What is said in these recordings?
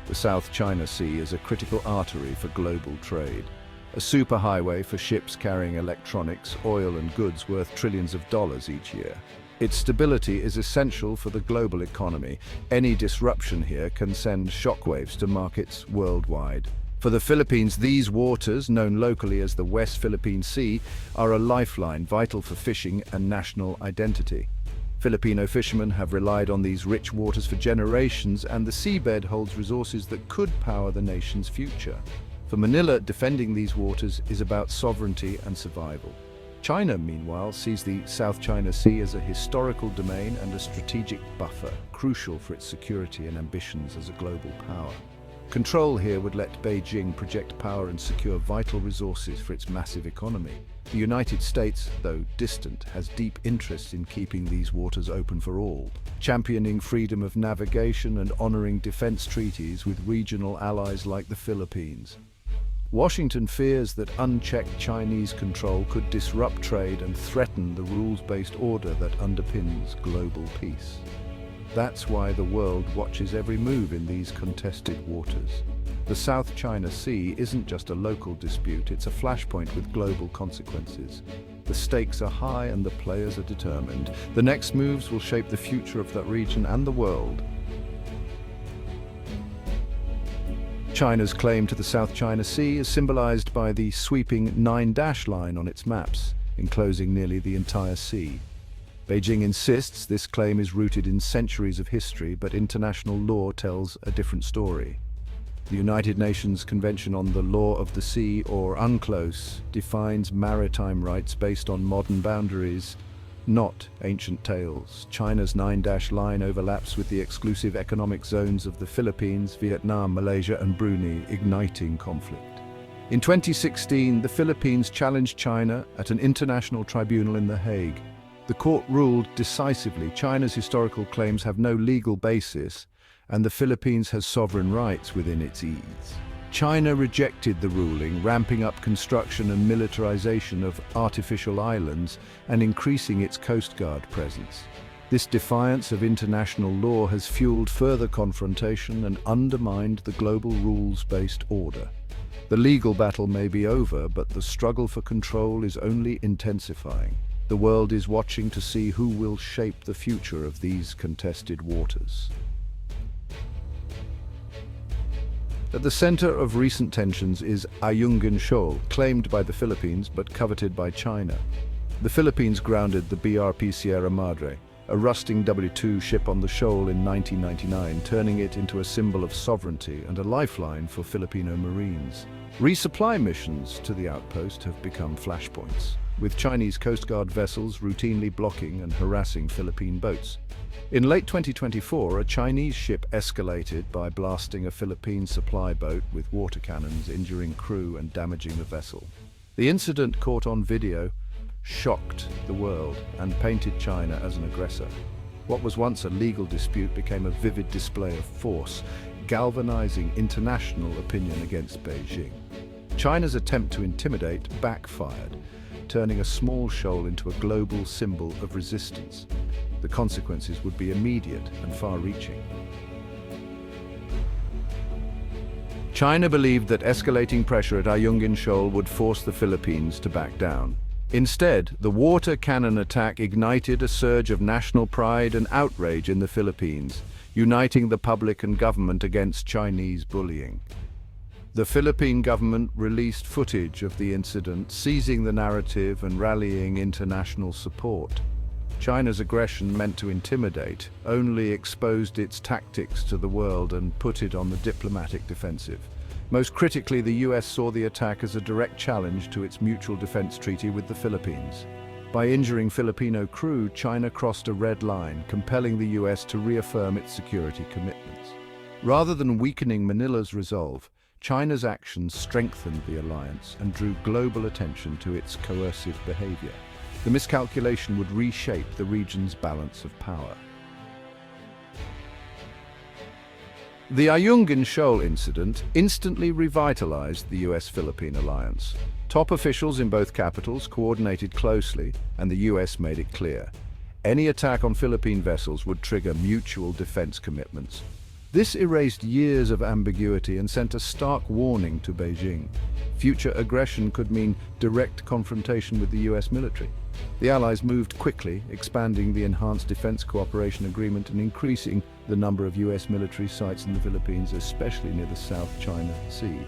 The South China Sea is a critical artery for global trade, a superhighway for ships carrying electronics, oil and goods worth trillions of dollars each year. Its stability is essential for the global economy. Any disruption here can send shockwaves to markets worldwide. For the Philippines, these waters, known locally as the West Philippine Sea, are a lifeline vital for fishing and national identity. Filipino fishermen have relied on these rich waters for generations, and the seabed holds resources that could power the nation's future. For Manila, defending these waters is about sovereignty and survival. China, meanwhile, sees the South China Sea as a historical domain and a strategic buffer, crucial for its security and ambitions as a global power. Control here would let Beijing project power and secure vital resources for its massive economy. The United States, though distant, has deep interest in keeping these waters open for all, championing freedom of navigation and honoring defense treaties with regional allies like the Philippines. Washington fears that unchecked Chinese control could disrupt trade and threaten the rules-based order that underpins global peace. That's why the world watches every move in these contested waters. The South China Sea isn't just a local dispute, it's a flashpoint with global consequences. The stakes are high and the players are determined. The next moves will shape the future of that region and the world. China's claim to the South China Sea is symbolized by the sweeping 9-dash line on its maps, enclosing nearly the entire sea. Beijing insists this claim is rooted in centuries of history, but international law tells a different story. The United Nations Convention on the Law of the Sea, or UNCLOS, defines maritime rights based on modern boundaries, not ancient tales. China's 9-dash line overlaps with the exclusive economic zones of the Philippines, Vietnam, Malaysia and Brunei, igniting conflict. In 2016, the Philippines challenged China at an international tribunal in The Hague. The court ruled decisively China's historical claims have no legal basis, and the Philippines has sovereign rights within its ease. China rejected the ruling, ramping up construction and militarization of artificial islands and increasing its Coast Guard presence. This defiance of international law has fueled further confrontation and undermined the global rules-based order. The legal battle may be over, but the struggle for control is only intensifying. The world is watching to see who will shape the future of these contested waters. At the center of recent tensions is Ayungin Shoal, claimed by the Philippines but coveted by China. The Philippines grounded the BRP Sierra Madre, a rusting W-2 ship on the shoal in 1999, turning it into a symbol of sovereignty and a lifeline for Filipino Marines. Resupply missions to the outpost have become flashpoints, with Chinese Coast Guard vessels routinely blocking and harassing Philippine boats. In late 2024, a Chinese ship escalated by blasting a Philippine supply boat with water cannons, injuring crew and damaging the vessel. The incident, caught on video, shocked the world and painted China as an aggressor. What was once a legal dispute became a vivid display of force, galvanizing international opinion against Beijing. China's attempt to intimidate backfired, turning a small shoal into a global symbol of resistance. The consequences would be immediate and far-reaching. China believed that escalating pressure at Ayungin Shoal would force the Philippines to back down. Instead, the water cannon attack ignited a surge of national pride and outrage in the Philippines, uniting the public and government against Chinese bullying. The Philippine government released footage of the incident, seizing the narrative and rallying international support. China's aggression, meant to intimidate, only exposed its tactics to the world and put it on the diplomatic defensive. Most critically, the US saw the attack as a direct challenge to its mutual defense treaty with the Philippines. By injuring Filipino crew, China crossed a red line, compelling the US to reaffirm its security commitments. Rather than weakening Manila's resolve, China's actions strengthened the alliance and drew global attention to its coercive behavior. The miscalculation would reshape the region's balance of power. The Ayungin Shoal incident instantly revitalized the US-Philippine alliance. Top officials in both capitals coordinated closely, and the US made it clear. Any attack on Philippine vessels would trigger mutual defense commitments. This erased years of ambiguity and sent a stark warning to Beijing. Future aggression could mean direct confrontation with the US military. The Allies moved quickly, expanding the Enhanced Defense Cooperation Agreement and increasing the number of US military sites in the Philippines, especially near the South China Sea.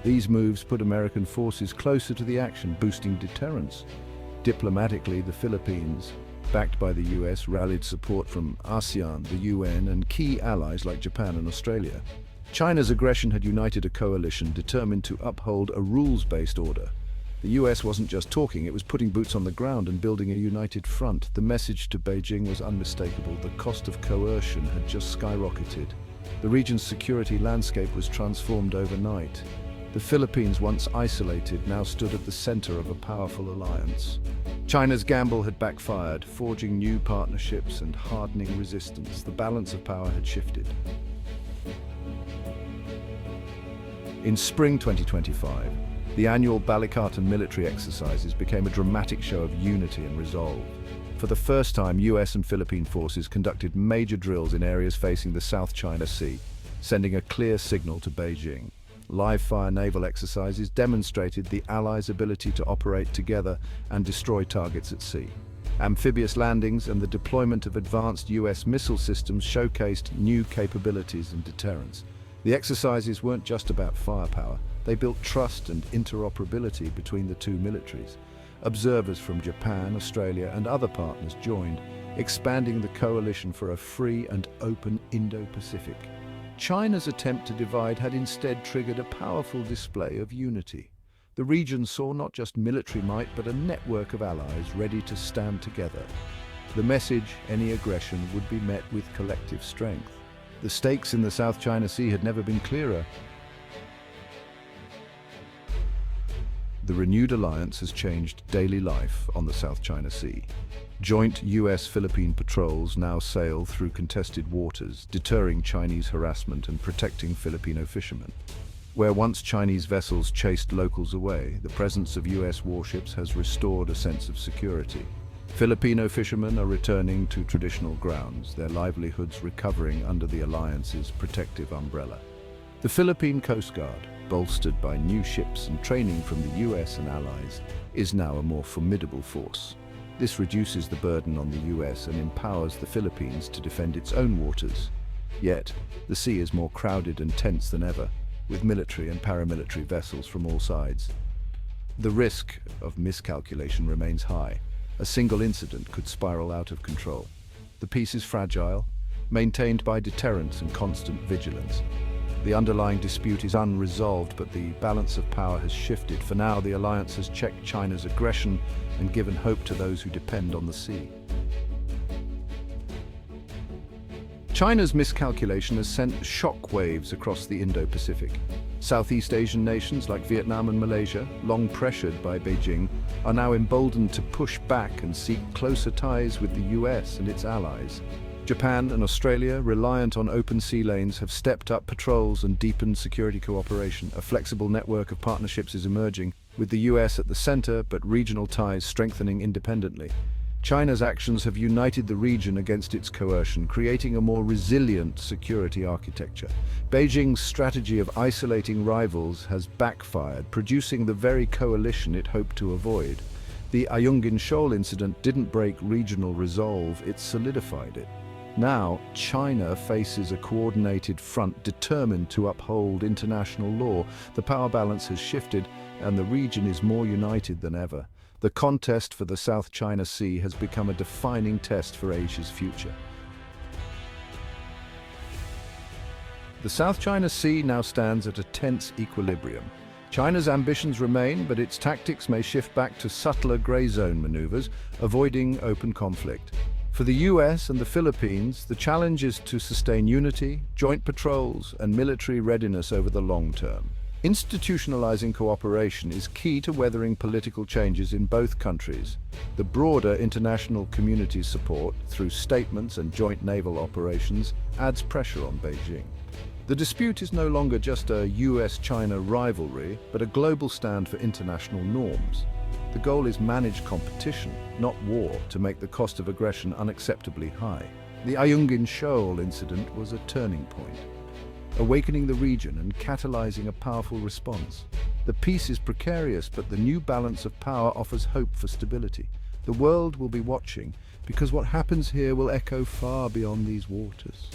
These moves put American forces closer to the action, boosting deterrence. Diplomatically, the Philippines, backed by the US, rallied support from ASEAN, the UN, and key allies like Japan and Australia. China's aggression had united a coalition determined to uphold a rules-based order. The US wasn't just talking, it was putting boots on the ground and building a united front. The message to Beijing was unmistakable. The cost of coercion had just skyrocketed. The region's security landscape was transformed overnight. The Philippines, once isolated, now stood at the center of a powerful alliance. China's gamble had backfired, forging new partnerships and hardening resistance. The balance of power had shifted. In spring 2025, the annual Balikatan military exercises became a dramatic show of unity and resolve. For the first time, US and Philippine forces conducted major drills in areas facing the South China Sea, sending a clear signal to Beijing. Live-fire naval exercises demonstrated the Allies' ability to operate together and destroy targets at sea. Amphibious landings and the deployment of advanced US missile systems showcased new capabilities and deterrence. The exercises weren't just about firepower, they built trust and interoperability between the two militaries. Observers from Japan, Australia, and other partners joined, expanding the coalition for a free and open Indo-Pacific. China's attempt to divide had instead triggered a powerful display of unity. The region saw not just military might, but a network of allies ready to stand together. The message, any aggression, would be met with collective strength. The stakes in the South China Sea had never been clearer. The renewed alliance has changed daily life on the South China Sea. Joint US-Philippine patrols now sail through contested waters, deterring Chinese harassment and protecting Filipino fishermen. Where once Chinese vessels chased locals away, the presence of US warships has restored a sense of security. Filipino fishermen are returning to traditional grounds, their livelihoods recovering under the alliance's protective umbrella. The Philippine Coast Guard, bolstered by new ships and training from the US and allies, is now a more formidable force. This reduces the burden on the US and empowers the Philippines to defend its own waters. Yet, the sea is more crowded and tense than ever, with military and paramilitary vessels from all sides. The risk of miscalculation remains high. A single incident could spiral out of control. The peace is fragile, maintained by deterrence and constant vigilance. The underlying dispute is unresolved, but the balance of power has shifted. For now, the alliance has checked China's aggression and given hope to those who depend on the sea. China's miscalculation has sent shockwaves across the Indo-Pacific. Southeast Asian nations like Vietnam and Malaysia, long pressured by Beijing, are now emboldened to push back and seek closer ties with the US and its allies. Japan and Australia, reliant on open sea lanes, have stepped up patrols and deepened security cooperation. A flexible network of partnerships is emerging, with the US at the center, but regional ties strengthening independently. China's actions have united the region against its coercion, creating a more resilient security architecture. Beijing's strategy of isolating rivals has backfired, producing the very coalition it hoped to avoid. The Ayungin Shoal incident didn't break regional resolve, it solidified it. Now, China faces a coordinated front determined to uphold international law. The power balance has shifted, and the region is more united than ever. The contest for the South China Sea has become a defining test for Asia's future. The South China Sea now stands at a tense equilibrium. China's ambitions remain, but its tactics may shift back to subtler grey zone maneuvers, avoiding open conflict. For the US and the Philippines, the challenge is to sustain unity, joint patrols, and military readiness over the long term. Institutionalizing cooperation is key to weathering political changes in both countries. The broader international community's support, through statements and joint naval operations, adds pressure on Beijing. The dispute is no longer just a US-China rivalry, but a global stand for international norms. The goal is managed competition, not war, to make the cost of aggression unacceptably high. The Ayungin Shoal incident was a turning point. awakening the region and catalyzing a powerful response. The peace is precarious, but the new balance of power offers hope for stability. The world will be watching, because what happens here will echo far beyond these waters.